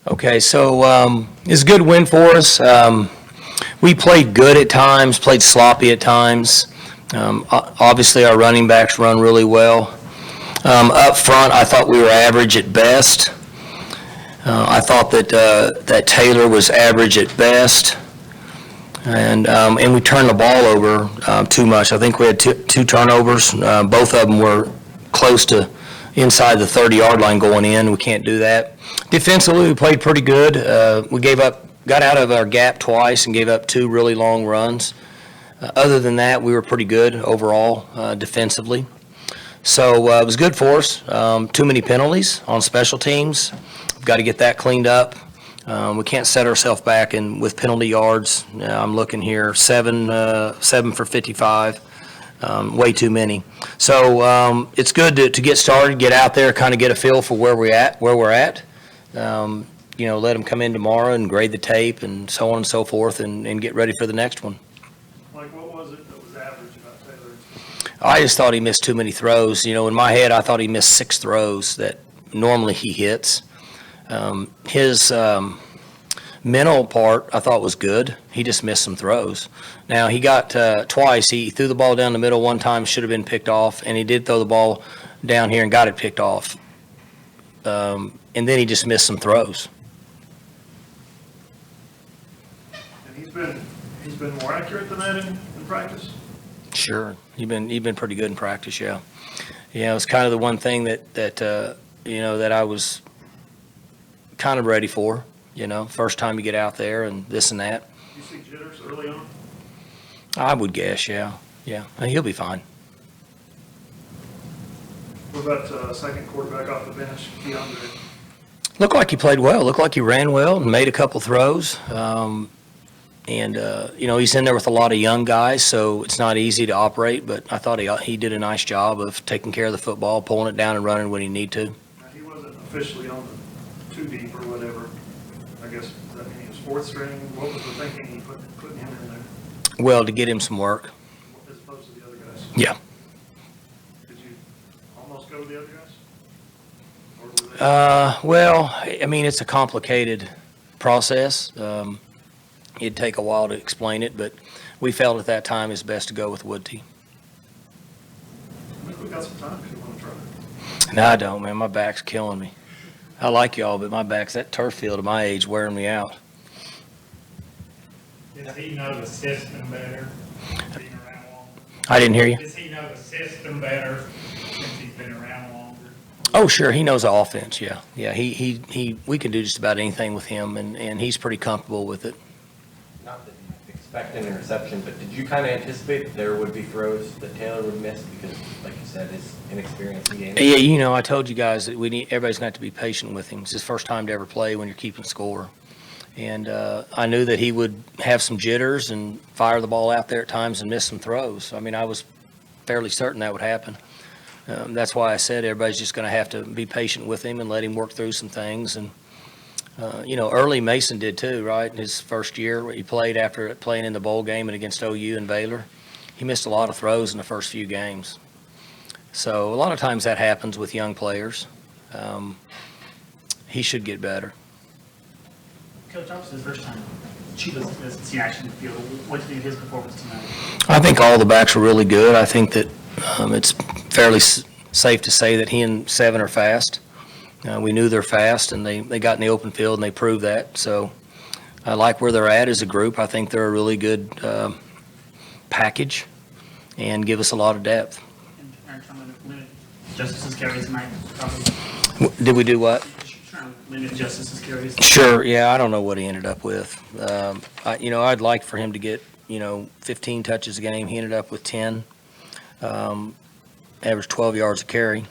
Okay, so it's a good win for us. We played good at times, played sloppy at times. Obviously, our running backs run really well. Up front, I thought we were average at best. I thought that Taylor was average at best, and we turned the ball over too much. I think we had two turnovers. Both of them were close to inside the 30-yard line going in. We can't do that. Defensively, we played pretty good. We got out of our gap twice and gave up two really long runs. Other than that, we were pretty good overall defensively. So it was good for us. Too many penalties on special teams. We've got to get that cleaned up. We can't set ourselves back with penalty yards. I'm looking here, seven for 55. Way too many. So it's good to get started, get out there, kind of get a feel for where we're at. Let them come in tomorrow and grade the tape and so on and so forth, and get ready for the next one. Like, what was it that was average about Taylor? I just thought he missed too many throws. In my head, I thought he missed 6 throws that normally he hits. His mental part, I thought, was good. He just missed some throws. Now, he got twice. He threw the ball down the middle one time, should have been picked off, and he did throw the ball down here and got it picked off. And then he just missed some throws. And he's been more accurate than that in practice? Sure. He's been pretty good in practice, yeah. Yeah, it was kind of the one thing that I was kind of ready for. First time you get out there and this and that. You see jitters early on? I would guess, yeah. Yeah, he'll be fine. What about second quarterback off the bench, Keandre? Looked like he played well. Looked like he ran well and made a couple throws. He's in there with a lot of young guys, so it's not easy to operate, but I thought he did a nice job of taking care of the football, pulling it down and running when he need to. Now, he wasn't officially on the 2 deep or whatever. I guess, does that mean he was 4th string? What was the thinking he putting him in there? Well, to get him some work. As opposed to the other guys? Yeah. Did you almost go to the other guys? Or were they... It's a complicated process. It'd take a while to explain it, but we felt at that time it's best to go with Woodty. I think we got some time if you want to try. No, I don't, man. My back's killing me. I like y'all, but that turf field at my age wearing me out. Does he know the system better, being around longer? I didn't hear you. Does he know the system better since he's been around longer? Oh, sure. He knows the offense, yeah. Yeah, we can do just about anything with him, and he's pretty comfortable with it. Not that you expect an interception, but did you kind of anticipate that there would be throws that Taylor would miss because, like you said, his inexperience in games? Yeah, I told you guys that everybody's got to be patient with him. It's his first time to ever play when you're keeping score. And I knew that he would have some jitters and fire the ball out there at times and miss some throws. I was fairly certain that would happen. That's why I said everybody's just going to have to be patient with him and let him work through some things. And, early Mason did too, right? In his first year, he played after playing in the bowl game and against OU and Baylor. He missed a lot of throws in the first few games. So a lot of times that happens with young players. He should get better. Coach, obviously the first time Chuba's seen action in the field. What do you think of his performance tonight? I think all the backs were really good. I think that it's fairly safe to say that he and Seven are fast. We knew they're fast, and they got in the open field, and they proved that. So I like where they're at as a group. I think they're a really good package and give us a lot of depth. And trying to limit Justice's carries tonight, probably. Did we do what? Trying to limit Justice's carries. Sure, yeah, I don't know what he ended up with. I'd like for him to get, 15 touches a game. He ended up with 10, averaged 12 yards a carry.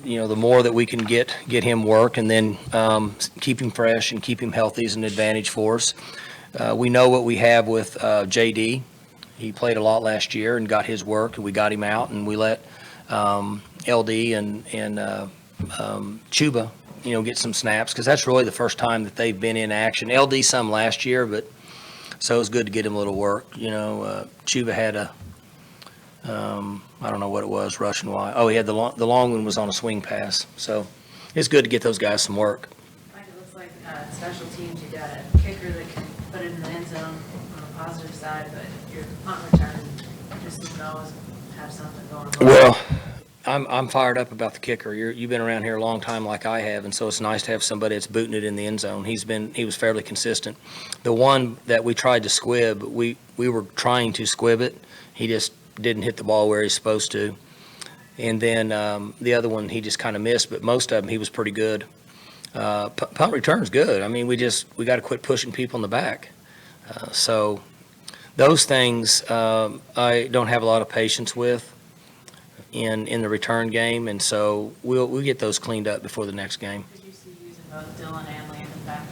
The more that we can get him work and then keep him fresh and keep him healthy is an advantage for us. We know what we have with JD. He played a lot last year and got his work, and we got him out, and we let LD and Chuba, get some snaps, because that's really the first time that they've been in action. LD some last year, but so it was good to get him a little work. Chuba had I don't know what it was, rushing wide. Oh, he had the long one was on a swing pass. So it's good to get those guys some work. Like it looks like special teams, you got a kicker that can put it in the end zone on the positive side, but your punt return just as always have something going on. Well, I'm fired up about the kicker. You've been around here a long time like I have, and so it's nice to have somebody that's booting it in the end zone. He was fairly consistent. The one that we tried to squib, we were trying to squib it. He just didn't hit the ball where he's supposed to. And then the other one, he just kind of missed, but most of them, he was pretty good. Punt return's good. I mean, we got to quit pushing people in the back. So those things I don't have a lot of patience with in the return game, and so we'll get those cleaned up before the next game. Did you see using both Dylan and Landon back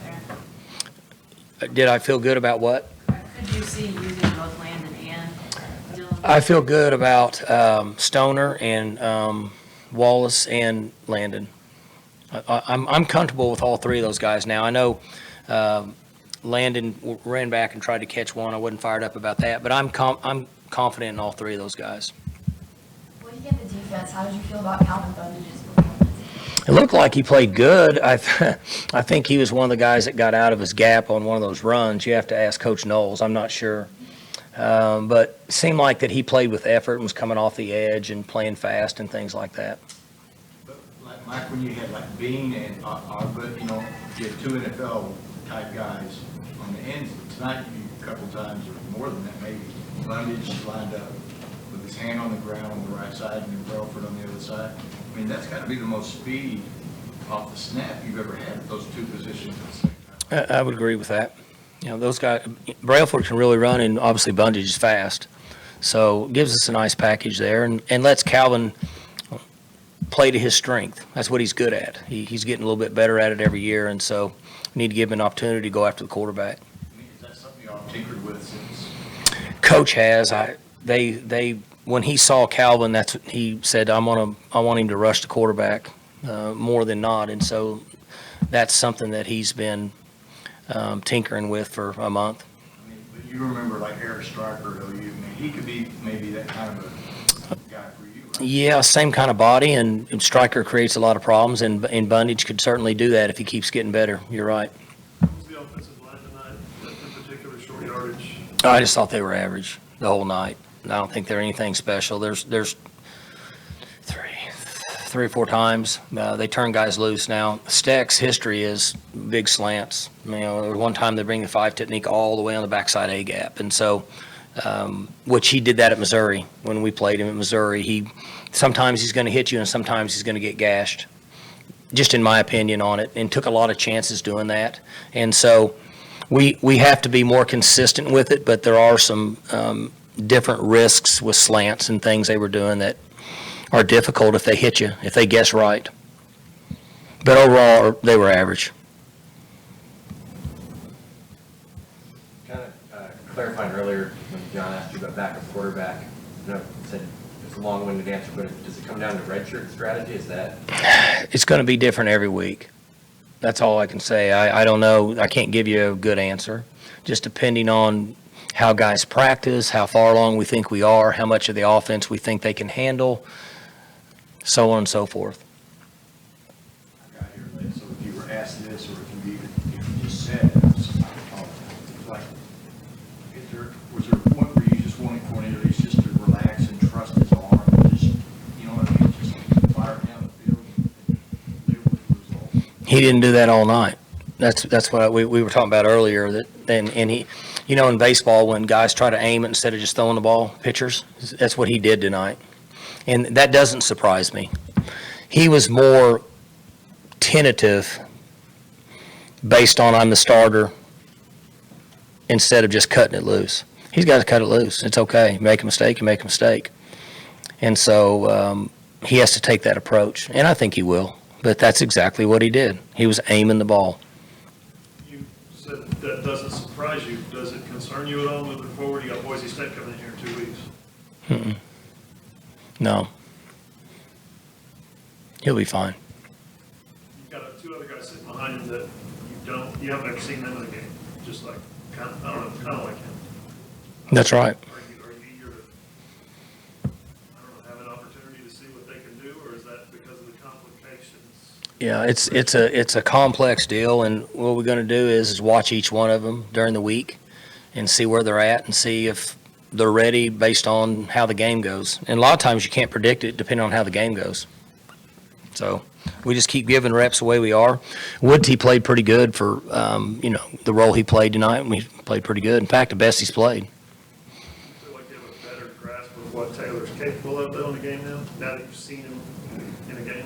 there? Did I feel good about what? Could you see using both Landon and Dylan? I feel good about Stoner and Wallace and Landon. I'm comfortable with all three of those guys now. I know Landon ran back and tried to catch one. I wasn't fired up about that, but I'm confident in all three of those guys. Looking at the defense, how did you feel about Calvin Bundage's performance? It looked like he played good. I think he was one of the guys that got out of his gap on one of those runs. You have to ask Coach Knowles. I'm not sure. But it seemed like that he played with effort and was coming off the edge and playing fast and things like that. But like when you had like Bean and but you know, you had two NFL type guys on the ends. Tonight you a couple times or more than that maybe. Bundage lined up with his hand on the ground on the right side and then Relford on the other side. I mean, that's got to be the most speed off the snap you've ever had at those two positions at the same time. I would agree with that. You know, those guys, Brailford can really run, and obviously Bundage is fast. So it gives us a nice package there and lets Calvin play to his strength. That's what he's good at. He's getting a little bit better at it every year, and so we need to give him an opportunity to go after the quarterback. I mean, is that something y'all tinkered with since? Coach has. They when he saw Calvin, that's what he said. I want him to rush the quarterback more than not, and so that's something that he's been tinkering with for a month. I mean, but you remember like Eric Stryker, though. I mean, he could be maybe that kind of a guy for you, right? Yeah, same kind of body, and Stryker creates a lot of problems, and Bundage could certainly do that if he keeps getting better. You're right. What was the offensive line tonight, in particular, short yardage? I just thought they were average the whole night. I don't think they're anything special. There's three or four times they turn guys loose. Now Steck's history is big slants. You know, one time they bring the five technique all the way on the backside A gap, and so which he did that at Missouri when we played him at Missouri. Sometimes he's going to hit you, and sometimes he's going to get gashed. Just in my opinion on it, and took a lot of chances doing that, and so. We have to be more consistent with it, but there are some different risks with slants and things they were doing that are difficult if they hit you, if they guess right. But overall, they were average. Kind of clarifying earlier when John asked you about backup quarterback, you know, said it's a long-winded answer, but does it come down to redshirt strategy? Is that? It's going to be different every week. That's all I can say. I don't know. I can't give you a good answer. Just depending on how guys practice, how far along we think we are, how much of the offense we think they can handle, so on and so forth. I got here late, so if you were asked this, or if you just said it, was like, was there a point where you just wanted Cornelius just to relax and trust his arm, and just, you know what I mean, just fire down the field and live with the result? He didn't do that all night. That's what we were talking about earlier. And he, you know, in baseball, when guys try to aim it instead of just throwing the ball, pitchers, that's what he did tonight. And that doesn't surprise me. He was more tentative based on I'm the starter instead of just cutting it loose. He's got to cut it loose. It's okay. Make a mistake, you make a mistake. And so he has to take that approach, and I think he will. But that's exactly what he did. He was aiming the ball. You said that doesn't surprise you. Does it concern you at all moving forward? You got Boise State coming in here in 2 weeks. Mm-mm. No. He'll be fine. You've got two other guys sitting behind him that you haven't ever seen them in a game, just like, kind of like him. That's right. Are you eager to, I don't know, have an opportunity to see what they can do, or is that because of the complications? Yeah, it's a complex deal, and what we're going to do is watch each one of them during the week and see where they're at and see if they're ready based on how the game goes. And a lot of times you can't predict it depending on how the game goes. So we just keep giving reps the way we are. Woods, he played pretty good for, the role he played tonight, and we played pretty good. In fact, the best he's played. Feel like you have a better grasp of what Taylor's capable of though in a game now that you've seen him in a game?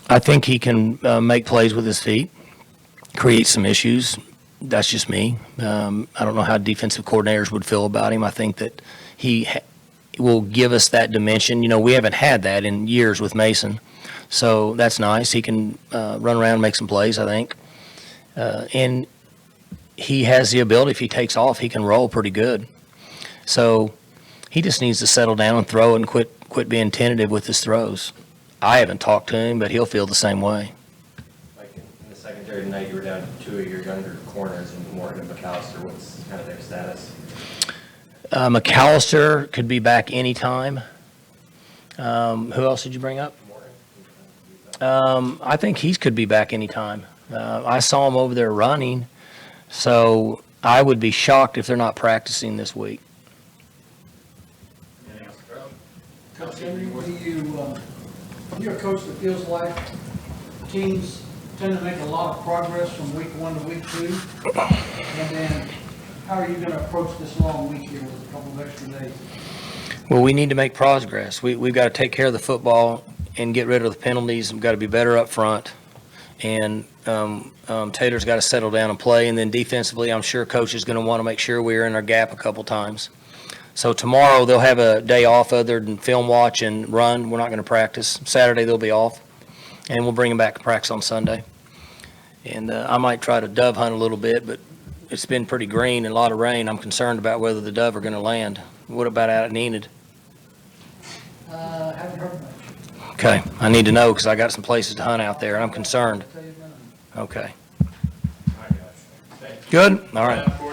I think he can make plays with his feet, create some issues. That's just me. I don't know how defensive coordinators would feel about him. I think that he will give us that dimension. We haven't had that in years with Mason, so that's nice. He can run around and make some plays, I think. And he has the ability, if he takes off, he can roll pretty good. So he just needs to settle down and throw and quit being tentative with his throws. I haven't talked to him, but he'll feel the same way. Like in the secondary tonight, you were down to 2 of your younger corners in Morgan and McAllister. What's kind of their status? McAllister could be back anytime. Who else did you bring up? I think he could be back anytime. I saw him over there running, so I would be shocked if they're not practicing this week. Anything else, Charlie? Coach Henry, you're a coach that feels like teams tend to make a lot of progress from week 1 to week 2. And then how are you going to approach this long week here with a couple of extra days? Well, we need to make progress. We've got to take care of the football and get rid of the penalties. We've got to be better up front. And Taylor's got to settle down and play. And then defensively, I'm sure Coach is going to want to make sure we're in our gap a couple times. So tomorrow they'll have a day off other than film watch and run. We're not going to practice. Saturday they'll be off. And we'll bring them back to practice on Sunday. And I might try to dove hunt a little bit, but it's been pretty green and a lot of rain. I'm concerned about whether the dove are going to land. What about out at Enid? Haven't heard much. Okay, I need to know because I got some places to hunt out there, and I'm concerned. Tell you nothing. Okay. All right, guys. Thank you. Good? All right. For